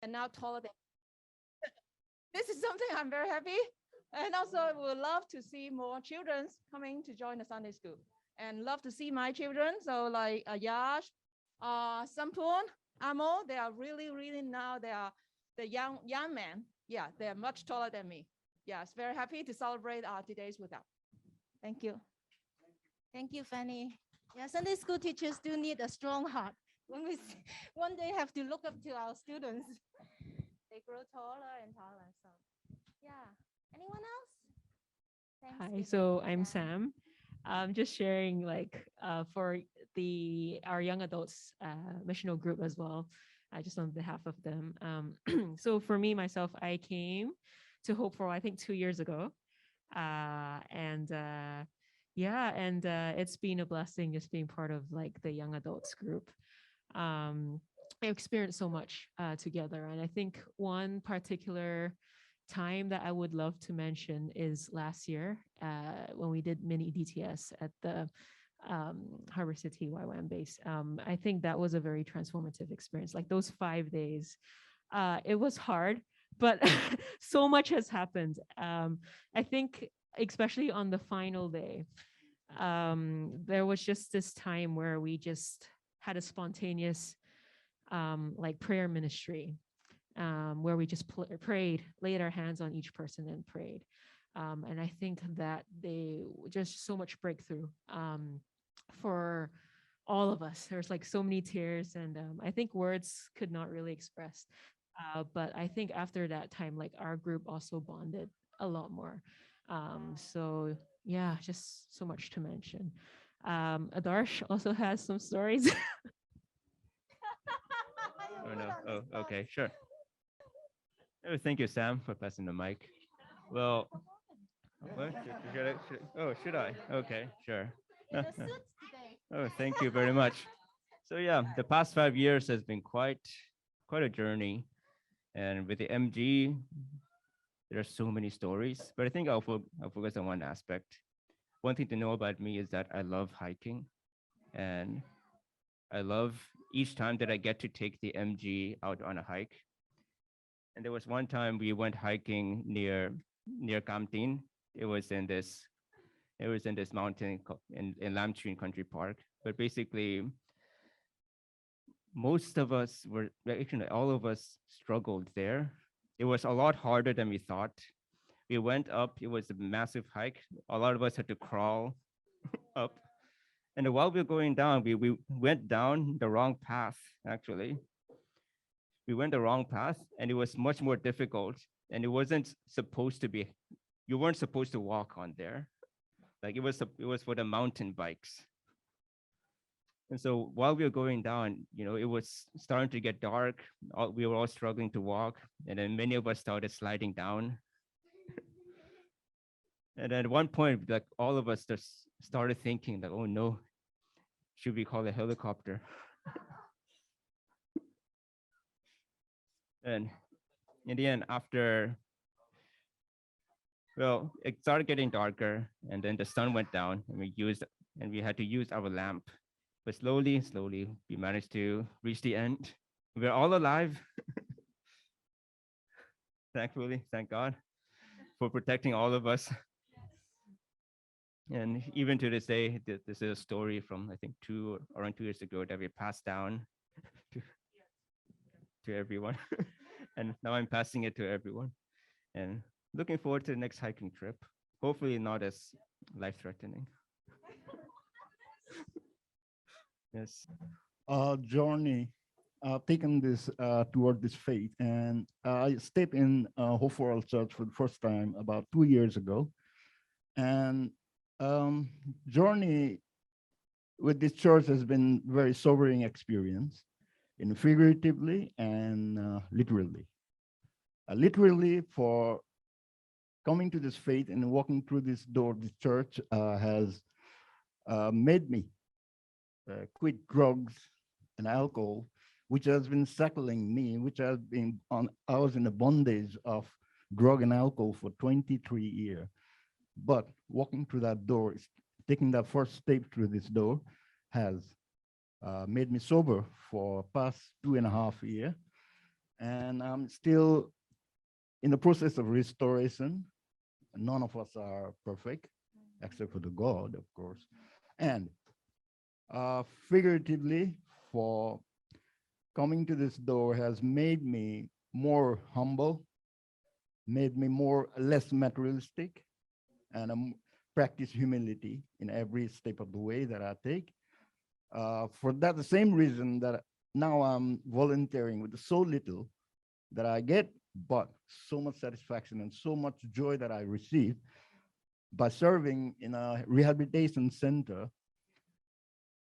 and now taller than. This is something I'm very happy. And also I would love to see more children coming to join the Sunday school and love to see my children. So like Yash, Sampun, Amo, they are really, really now they are the young men. Yeah, they are much taller than me. Yes, very happy to celebrate today's with them. Thank you. Thank you, Fanny. Yeah, Sunday school teachers do need a strong heart. When we one day have to look up to our students, they grow taller and taller. So, yeah. Anyone else? Thanks, Hi, Deepak so and I'm Sam. Sam. Just sharing like for our young adults missional group as well, just on behalf of them. So for me myself, I came to Hope for I think 2 years ago, and yeah, and it's been a blessing just being part of like the young adults group. Um, I experienced so much together, and I think one particular time that I would love to mention is last year when we did mini DTS at the Harbor City YWAM base. I think that was a very transformative experience. Like those 5 days, it was hard, but so much has happened. I think, especially on the final day, there was just this time where we just had a spontaneous like prayer ministry where we just prayed, laid our hands on each person and prayed. And I think that they just so much breakthrough for all of us. There's like so many tears, and I think words could not really express. But I think after that time, like our group also bonded a lot more. So yeah, just so much to mention. Adarsh also has some stories. Oh no. Oh, okay, sure. Oh, thank you, Sam, for passing the mic. Well, what? Should I? Okay, sure. Oh, thank you very much. So yeah, the past 5 years has been quite a journey, and with the MG, there are so many stories. But I think I'll focus on one aspect. One thing to know about me is that I love hiking, and I love each time that I get to take the MG out on a hike. And there was one time we went hiking near Kamtin. It was in this mountain in Lam Chuen Country Park. But basically, most of us were actually all of us struggled there. It was a lot harder than we thought. We went up. It was a massive hike. A lot of us had to crawl up. And while we were going down, we went down the wrong path, actually. We went the wrong path, and it was much more difficult. And it wasn't supposed to be, you weren't supposed to walk on there. Like it was for the mountain bikes. And so while we were going down, it was starting to get dark. We were all struggling to walk. And then many of us started sliding down. And at one point, like all of us just started thinking that, oh no, should we call a helicopter? And in the end, it started getting darker, and then the sun went down, and we had to use our lamp. But slowly, we managed to reach the end. We're all alive. Thankfully, thank God for protecting all of us. And even to this day, this is a story from I think around 2 years ago that we passed down to everyone. And now I'm passing it to everyone. And looking forward to the next hiking trip. Hopefully not as life-threatening. Yes. Journey taken this toward this faith, and I stepped in Hope for All Church for the first time about 2 years ago, and journey with this church has been very sobering experience, in figuratively and literally. Literally, for coming to this faith and walking through this door, the church has made me quit drugs and alcohol, which has been settling me, I was in the bondage of drug and alcohol for 23 years. But walking through that door, taking that first step through this door has made me sober for past 2.5 years. and I'm still in the process of restoration. None of us are perfect, except for the God, of course. And figuratively, for coming to this door has made me more humble, made me more less materialistic, and practice humility in every step of the way that I take. For that, the same reason that now I'm volunteering with so little that I get, but so much satisfaction and so much joy that I receive by serving in a rehabilitation center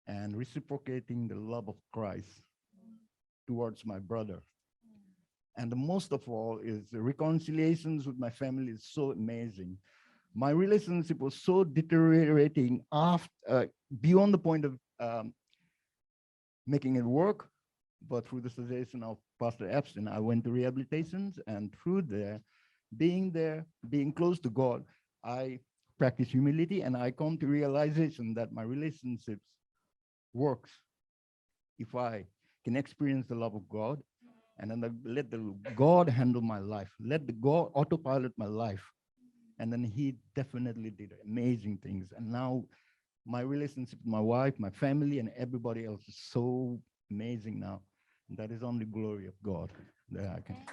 and reciprocating the love of Christ towards my brother. And the most of all is the reconciliations with my family is so amazing. My relationship was so deteriorating after, beyond the point of making it work, but through the suggestion of Pastor Epstein, I went to rehabilitations, and through there, being close to God, I practice humility, and I come to realization that my relationships works if I can experience the love of God, and then let the God handle my life, let the God autopilot my life. And then he definitely did amazing things. And now my relationship with my wife, my family, and everybody else is so amazing now. And that is only glory of God that I can.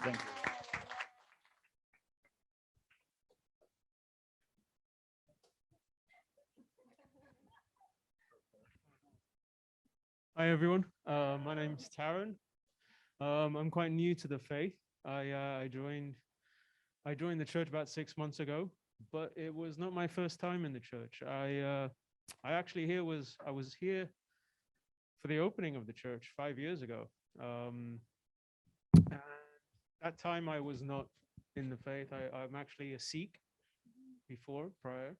Thank you. Hi everyone, my name's Taran. I'm quite new to the faith. I joined the church about 6 months ago, but it was not my first time in the church. I actually I was here for the opening of the church 5 years ago. And that time I was not in the faith. I'm actually a Sikh prior.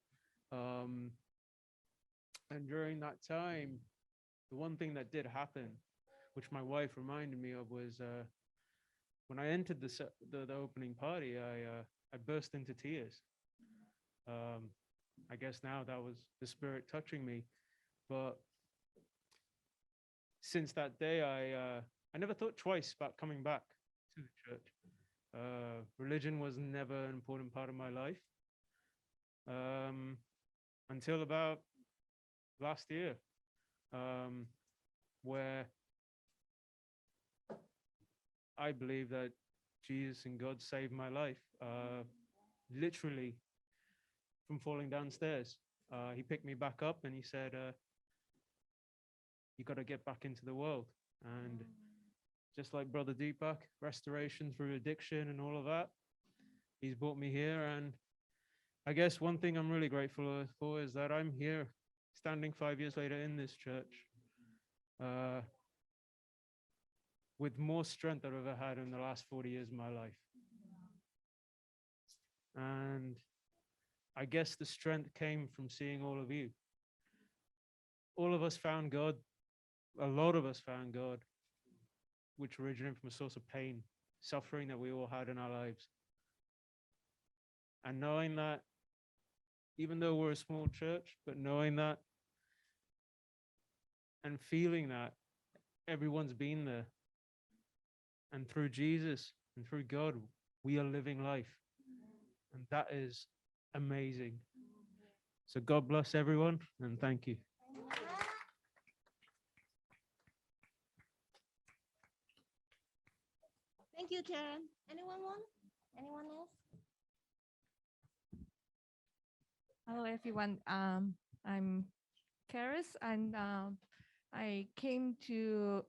And during that time, the one thing that did happen, which my wife reminded me of, was when I entered the opening party, I burst into tears. I guess now that was the Spirit touching me, but since that day, I never thought twice about coming back to the church. Religion was never an important part of my life until about last year, where I believe that Jesus and God saved my life, literally from falling downstairs. He picked me back up and he said, you got to get back into the world. And just like Brother Deepak, restoration through addiction and all of that, he's brought me here. And I guess one thing I'm really grateful for is that I'm here standing 5 years later in this church with more strength than I've ever had in the last 40 years of my life. And I guess the strength came from seeing all of you. All of us found God. A lot of us found God, which originated from a source of pain, suffering that we all had in our lives. And knowing that, even though we're a small church, but knowing that and feeling that everyone's been there. And through Jesus and through God, we are living life. And that is amazing. So God bless everyone and thank you. Thank you, Taran. Anyone want? Anyone else? Hello, everyone. I'm Karis, and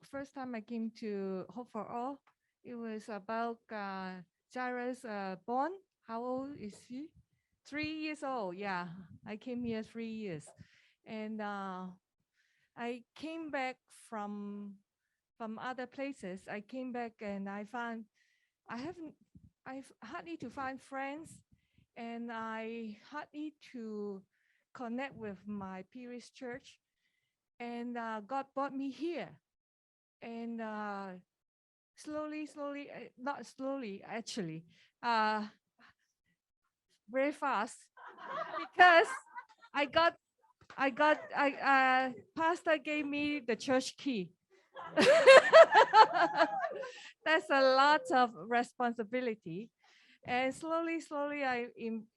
first time I came to Hope for All. It was about Jairus born. How old is he? 3 years old. Yeah, I came here 3 years, and I came back from other places. I came back and I found I've hardly to find friends, and I hardly to connect with my previous church. And God brought me here, and slowly, not slowly, actually, very fast, because I got, pastor gave me the church key. That's a lot of responsibility. And slowly, I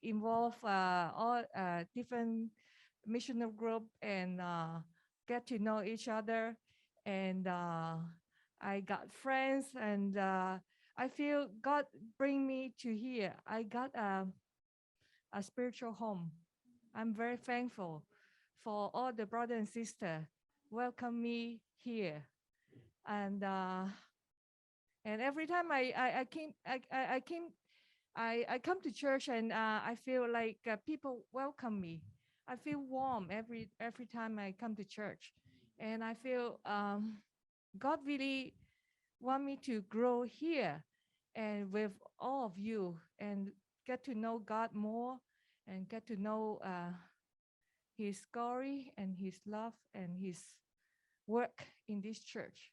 involve all different missional group and get to know each other. And I got friends, and I feel God bring me to here. I got a spiritual home. I'm very thankful for all the brother and sister welcome me here. And every time I came I come to church, and I feel like people welcome me. I feel warm every time I come to church, and I feel God really want me to grow here, and with all of you, and get to know God more, and get to know His glory and His love and His work in this church.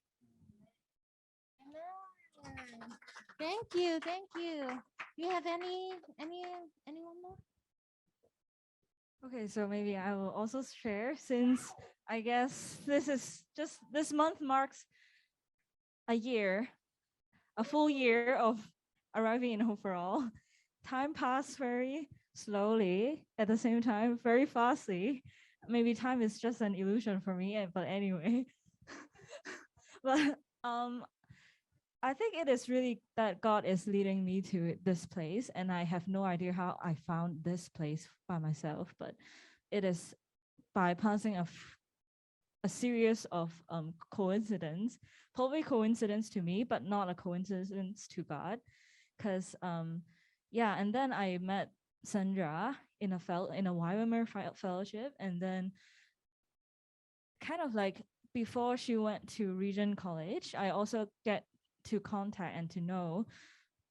Amen. Thank you, thank you. You have anyone more? Okay, so maybe I will also share, since I guess this month marks a year, a full year of arriving in overall. Time passed very slowly, at the same time, very fastly. Maybe time is just an illusion for me, but anyway. But I think it is really that God is leading me to this place, and I have no idea how I found this place by myself, but it is by passing a series of coincidence, probably coincidence to me, but not a coincidence to God. Because yeah, and then I met Sandra in a Weimar fellowship, and then kind of like before she went to Regent College, I also get to contact and to know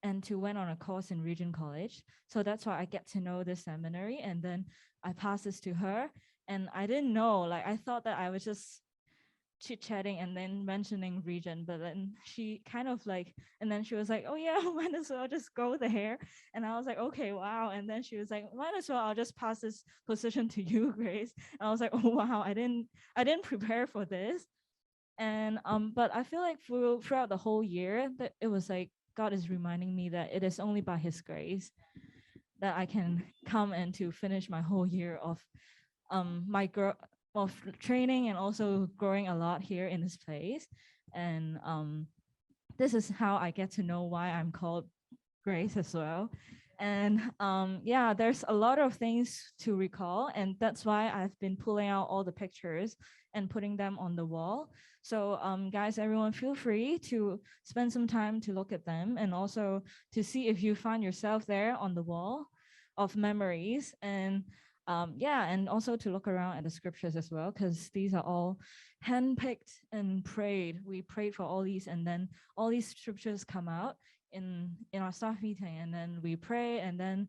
and to went on a course in Regent College. So that's why I get to know this seminary, and then I pass this to her. And I didn't know, like I thought that I was just chit-chatting and then mentioning Regent, but then she kind of like, and then she was like, oh yeah, might as well just go there. And I was like, okay, wow. And then she was like, might as well I'll just pass this position to you, Grace. And I was like, oh wow, I didn't prepare for this. And but I feel like throughout the whole year that it was like God is reminding me that it is only by His grace that I can come and to finish my whole year of my of training, and also growing a lot here in this place. And this is how I get to know why I'm called Grace as well. And yeah, there's a lot of things to recall, and that's why I've been pulling out all the pictures and putting them on the wall. So guys, everyone, feel free to spend some time to look at them, and also to see if you find yourself there on the wall of memories. And yeah, and also to look around at the scriptures as well, because these are all handpicked and prayed. We prayed for all these, and then all these scriptures come out in our staff meeting, and then we pray, and then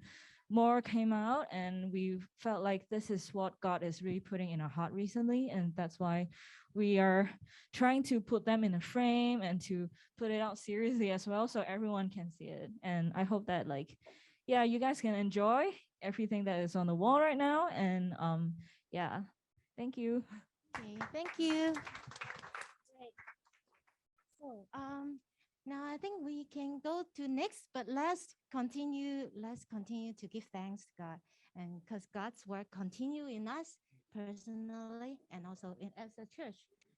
more came out, and we felt like this is what God is really putting in our heart recently, and that's why we are trying to put them in a frame and to put it out seriously as well, so everyone can see it. And I hope that, like, yeah, you guys can enjoy everything that is on the wall right now. And yeah, thank you. Okay, thank you. Great. So now I think we can go to next, but let's continue to give thanks to God, and because God's work continue in us personally and also as a church.